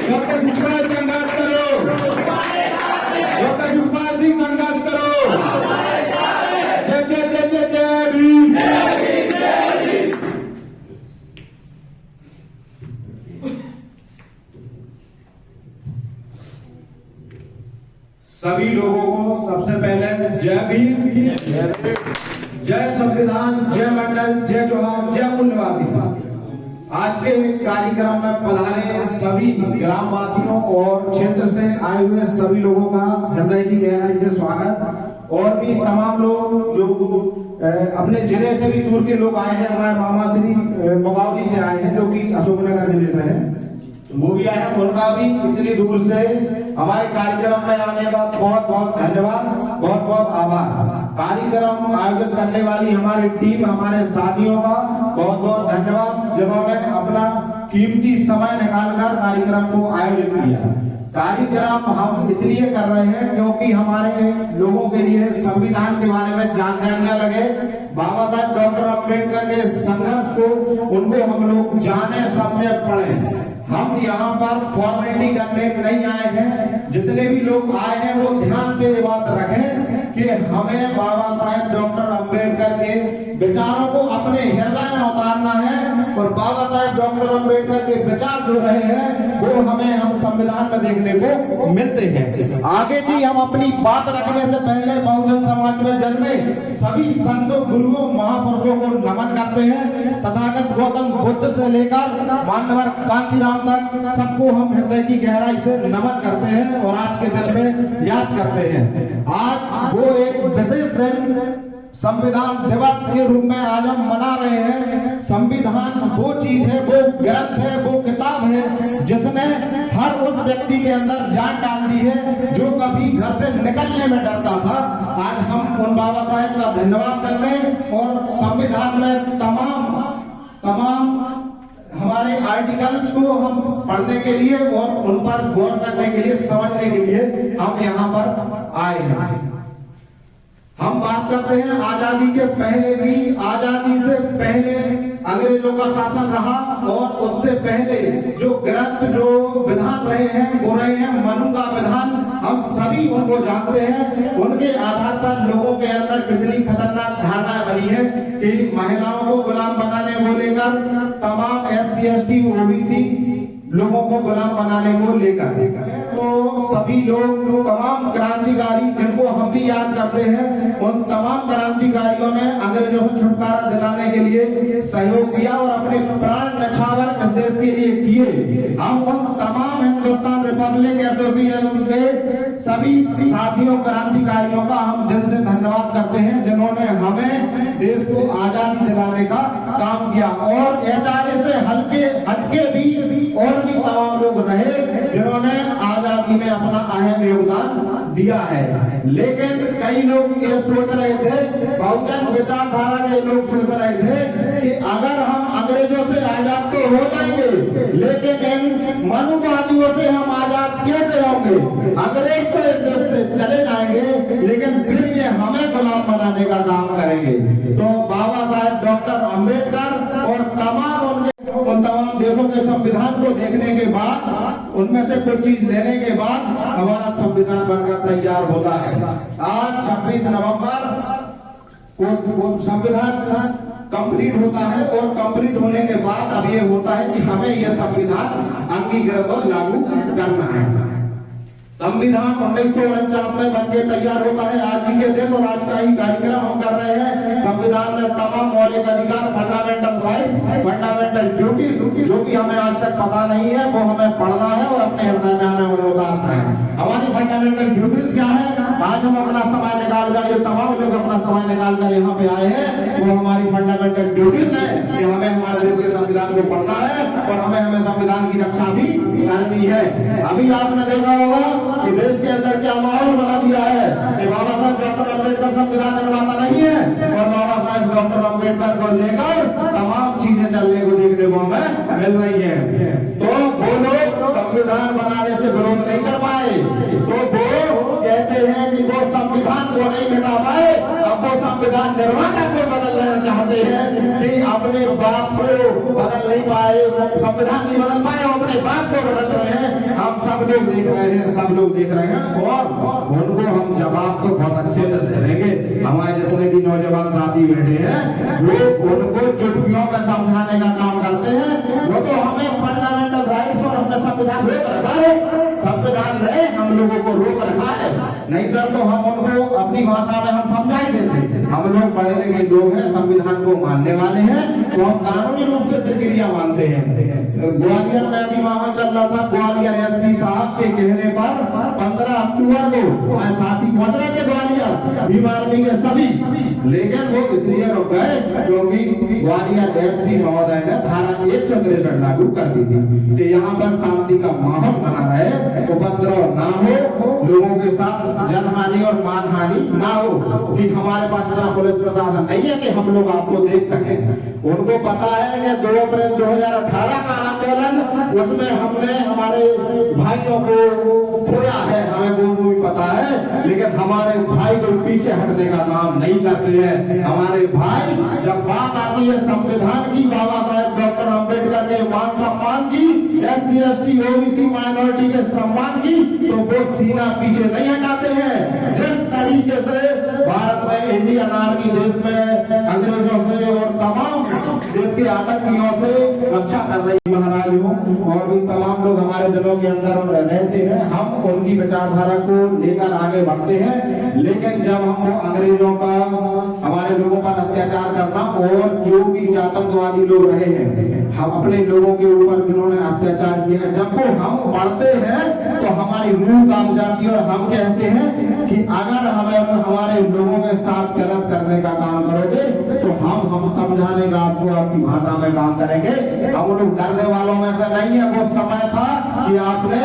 Doctor Subhash संघर्ष करो, doctor Subhash Singh संघर्ष करो। जय जय जय जय जय भीम। सभी लोगों को सबसे पहले जय भीम, जय संविधान, जय मंडल, जय जोहार, जय मूल निवासी। आज के कार्यक्रम में पधारे सभी ग्रामवासियों और क्षेत्र से आए हुए सभी लोगों का हृदय की गहराई से स्वागत। और भी तमाम लोग जो अपने जिले से भी दूर के लोग आए हैं, हमारे मामा श्री मोगावली से आए हैं जो कि अशोकनगर जिले से हैं, वो भी आए हैं। उनका भी इतनी दूर से हमारे कार्यक्रम में आने का बहुत बहुत धन्यवाद, बहुत बहुत आभार। कार्यक्रम आयोजित करने वाली हमारी टीम, हमारे साथियों का बहुत बहुत धन्यवाद जिन्होंने अपना कीमती समय निकालकर कार्यक्रम को आयोजित किया। कार्यक्रम हम इसलिए कर रहे हैं क्योंकि हमारे लोगों के लिए संविधान के बारे में जानकारियां लगे, बाबा साहब डॉक्टर अम्बेडकर के संघर्ष को उनको हम लोग जाने, समझे, पढ़े। हम यहाँ पर फॉर्मेलिटी करने नहीं आए हैं। जितने भी लोग आए हैं वो ध्यान से ये बात रखें कि हमें बाबा साहेब डॉक्टर अम्बेडकर के विचारों को अपने हृदय में उतारना है और बाबा साहेब डॉक्टर अम्बेडकर के विचार जो रहे हैं वो हम संविधान में देखने को मिलते हैं। आगे भी हम अपनी बात रखने से पहले बहुजन समाज में जन्मे सभी संतों, गुरुओं, महापुरुषों को नमन करते हैं। तथागत गौतम बुद्ध से लेकर मानवर कांचीराम तक सबको हम हृदय की गहराई से नमन करते हैं और आज के दिन में याद करते हैं। आज वो एक विशेष दिन संविधान दिवस के रूप में आज हम मना रहे हैं। संविधान वो चीज है, वो ग्रंथ है, वो किताब है जिसने हर उस व्यक्ति के अंदर जान डाल दी है जो कभी घर से निकलने में डरता था। आज हम उन बाबा साहेब का धन्यवाद करने और संविधान में तमाम हमारे आर्टिकल्स को हम पढ़ने के लिए और उन पर गौर करने के लिए, समझने के लिए हम यहाँ पर आए हैं। हम बात करते हैं आजादी के पहले की। आजादी से पहले अंग्रेजों का शासन रहा और उससे पहले जो ग्रंथ, जो विधान रहे हैं वो रहे हैं मनु का विधान। हम सभी उनको जानते हैं। उनके आधार पर लोगों के अंदर कितनी खतरनाक धारणा बनी है कि महिलाओं को गुलाम बनाने को लेकर, तमाम SC ST OBC लोगों को गुलाम बनाने को लेकर, तो सभी लोग, तमाम क्रांतिकारी जिनको हम भी याद करते हैं, उन तमाम क्रांतिकारियों ने अंग्रेजों से छुटकारा दिलाने के लिए सहयोग किया और अपने प्राण न्यौछावर इस देश के लिए किए। हम उन तमाम हिंदुस्तान रिपब्लिक एसोसिएशन के सभी साथियों, क्रांतिकारियों का हम दिल से धन्यवाद करते हैं जिन्होंने हमें देश को आजादी दिलाने का काम किया। और HRA से हटके भी और भी तमाम लोग रहे जिन्होंने आजादी में अपना अहम योगदान दिया है। लेकिन कई लोग ये सोच रहे थे, बहुजन विचारधारा के लोग सोच रहे थे कि अगर हम अंग्रेजों से आजाद तो हो जाएंगे, लेकिन इन मनुवादियों से हम आजाद कैसे होंगे? अंग्रेज तो इस देश से चले जाएंगे लेकिन फिर ये हमें गुलाम बनाने का काम करेंगे। तो बाबा साहेब डॉक्टर अम्बेडकर और उन तमाम देशों के संविधान को देखने के बाद, उनमें से कुछ चीज लेने के बाद हमारा संविधान बनकर तैयार होता है। आज 26 नवंबर को संविधान कंप्लीट होता है और कंप्लीट होने के बाद अब ये होता है कि हमें यह संविधान अंगीकृत और लागू करना है। संविधान 1949 में बनके तैयार होता है आज ही के दिन, और आज का ही कार्यक्रम हम कर रहे हैं। संविधान में तमाम मौलिक अधिकार, फंडामेंटल राइट, फंडामेंटल ड्यूटीज जो कि हमें आज तक पता नहीं है, वो हमें पढ़ना है और अपने हृदय में हमें उन्हें उतारना है। हमारी फंडामेंटल ड्यूटीज क्या है? आज हम अपना समय निकाल कर, ये तमाम लोग अपना समय निकाल कर यहाँ पे आए हैं, वो हमारी फंडामेंटल ड्यूटीज है कि हमें हमारे देश के संविधान को पढ़ना है और हमें संविधान की रक्षा भी करनी है। अभी आपने देखा होगा कि देश के अंदर क्या माहौल बना दिया है कि बाबा साहब डॉक्टर अम्बेडकर संविधान निर्माता नहीं है और बाबा साहब डॉक्टर अम्बेडकर को लेकर तमाम चीजें चलने को देखने को हमें मिल रही है। तो वो लोग संविधान बनाने से विरोध नहीं कर पाए, तो वो कहते हैं कि वो संविधान को नहीं मिटा पाए, अब वो संविधान निर्माता को बदलना चाहते हैं कि अब अपने बाप को बदल नहीं पाए, संविधान नहीं बदल पाए, अपने बाप को बदल रहे हैं। हम सब लोग देख रहे हैं, सब लोग देख रहे हैं, और उनको हम जवाब तो बहुत अच्छे से दे देंगे। हमारे जितने भी नौजवान साथी बैठे हैं वो उनको चुटकियों में समझाने का काम करते हैं। वो तो हमें फंडामेंटल राइट्स और हमें संविधान रोक रखा है, संविधान ने हम लोगों को रोक रखा है, नहीं तो हम उनको अपनी भाषा में हम समझा ही देते। हम लोग पढ़े लिखे लोग हैं, संविधान को मानने वाले हैं, तो हम कानूनी रूप से प्रक्रिया मानते हैं। ग्वालियर में अभी मामला चल रहा था, ग्वालियर एसपी साहब के कहने पर 15 अक्टूबर को हमारे साथी पहुंच रहे थे ग्वालियर भीम आर्मी के सभी, लेकिन वो इसलिए रुक गए क्योंकि ग्वालियर एसपी महोदय ने धारा 163 लागू कर दी थी कि यहाँ पर शांति का माहौल बना रहे, उपद्रव ना हो, लोगों के साथ जनहानि और मानहानि ना हो, कि हमारे पास इतना पुलिस प्रशासन नहीं है कि हम लोग आपको देख सकें। उनको पता है कि 2 अप्रैल 2018 का आंदोलन, उसमें हमने हमारे भाइयों को खोया है, हमें वो भी पता है, लेकिन हमारे भाई को पीछे हटने का काम नहीं करते हैं। हमारे भाई जब बात आती है संविधान की, बाबा साहेब डॉक्टर अम्बेडकर के मान सम्मान की, SC ST OBC माइनॉरिटी के सम्मान की, तो वो सीना पीछे नहीं हटाते हैं। जिस तरीके से भारत में इंडियन आर्मी देश में अंग्रेजों से और तमाम देश के आतंकियों से रक्षा कर रही महाराज हो, और भी तमाम लोग हमारे दिलों के अंदर रहते हैं, हम उनकी विचारधारा को लेकर आगे बढ़ते हैं। लेकिन जब हम वो अंग्रेजों का हमारे लोगों पर अत्याचार करना, और जो भी आतंकवादी लोग रहे हैं, हम अपने लोगों के ऊपर जिन्होंने अत्याचार किया है, जब वो हम पढ़ते हैं तो हमारी रूह कांप जाती है, और हम कहते हैं कि अगर हमें हमारे लोगों के साथ गलत करने का काम करोगे तो हम समझाने का आपको आपकी भाषा में काम करेंगे। हम लोग डरने वालों में से नहीं है। वो समय था कि आपने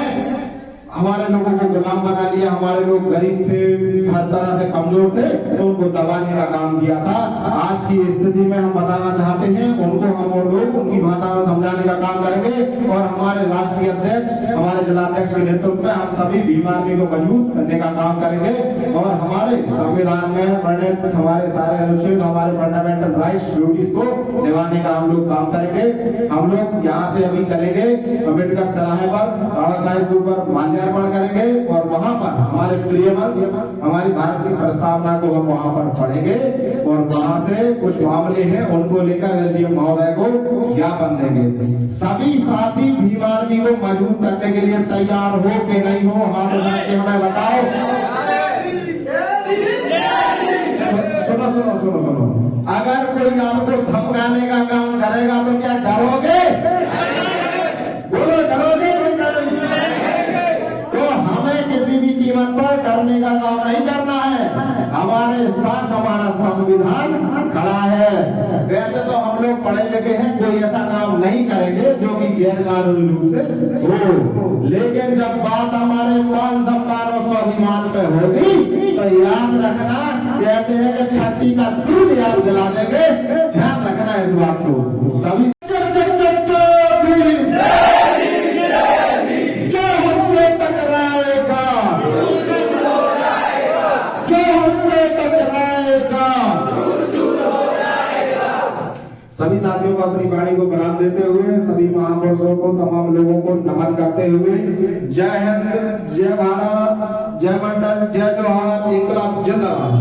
हमारे लोगों को गुलाम बना लिया, हमारे लोग गरीब थे, हर तरह से कमजोर थे, तो उनको दबाने का काम किया था। आज की स्थिति में हम बताना चाहते हैं, उनको हम और लोग उनकी भाषा में समझाने का काम करेंगे, और हमारे राष्ट्रीय अध्यक्ष, हमारे जिलाध्यक्ष के नेतृत्व में हम सभी भीम आर्मी को मजबूत करने का काम करेंगे, और हमारे संविधान में वर्णित हमारे सारे अनुच्छेद, हमारे फंडामेंटल राइट्स ड्यूटीज को निभाने का हम लोग काम करेंगे। हम लोग यहाँ से अभी चलेंगे अम्बेडकर चौराहे पर, बाबा साहेब के ऊपर माल्यार्पण करेंगे, और वहाँ पर हमारे प्रिय मंच, हमारी भारत की प्रस्तावना को हम वहाँ पर पढ़ेंगे, और वहाँ से कुछ मामले हैं उनको लेकर SDM महोदय को ज्ञापन देंगे। सभी साथी भीम आर्मी को मजबूत करने के लिए तैयार हो कि नहीं हो, हाथ उठा के हमें बताओ। सुनो सुनो सुनो सुनो, अगर कोई आपको धमकाने का काम करेगा तो क्या डरोगे? बोलो, डरोगे? किसी भी कीमत पर डरने का काम नहीं करना है। हमारे साथ हमारा संविधान खड़ा है। वैसे तो हम लोग पढ़े लिखे हैं, कोई ऐसा काम नहीं करेंगे जो कि गैर कानूनी रूप से हो, लेकिन जब बात हमारे मान सम्मान और स्वाभिमान पे होगी तो याद रखना, कहते हैं कि छठी का दूध याद दिला देंगे, ध्यान रखना इस बात को। सभी सभी साथियों को अपनी वाणी को प्रणाम देते हुए, सभी महापुरुषों को, तमाम लोगों को नमन करते हुए, जय हिंद, जय भारत, जय मंडल, जय जोहार, इंकलाब जिंदाबाद।